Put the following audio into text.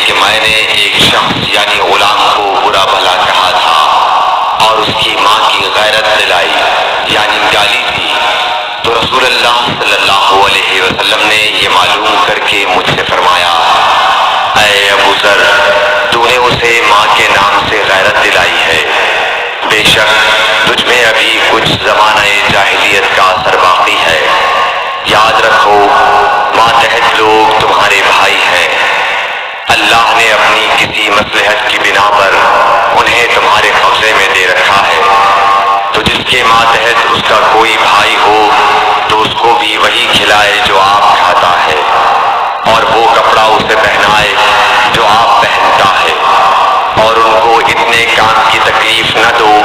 کہ میں نے ایک شخص یعنی غلام کو برا بھلا کہا تھا اور اس کی ماں کی غیرت دلائی یعنی گالی دی، تو رسول اللہ صلی اللہ علیہ وسلم نے یہ معلوم کر کے مجھ سے فرمایا، اے ابو ذر، تو نے اسے ماں کے نام سے غیرت دلائی ہے، بے شک تجھ میں ابھی کچھ زمانہ جاہلیت کا اثر باقی ہے۔ یاد رکھو ماتحت لوگ تمہارے بھائی ہیں، اللہ نے اپنی کسی مصلحت کی بنا پر انہیں تمہارے قبضے میں دے رکھا ہے، تو جس کے ماتحت اس کا کوئی بھائی ہو تو اس کو بھی وہی کھلائے جو آپ کھاتا ہے، اور وہ کپڑا اسے پہنائے جو آپ پہنتا ہے، اور ان کو اتنے کام کی تکلیف نہ دو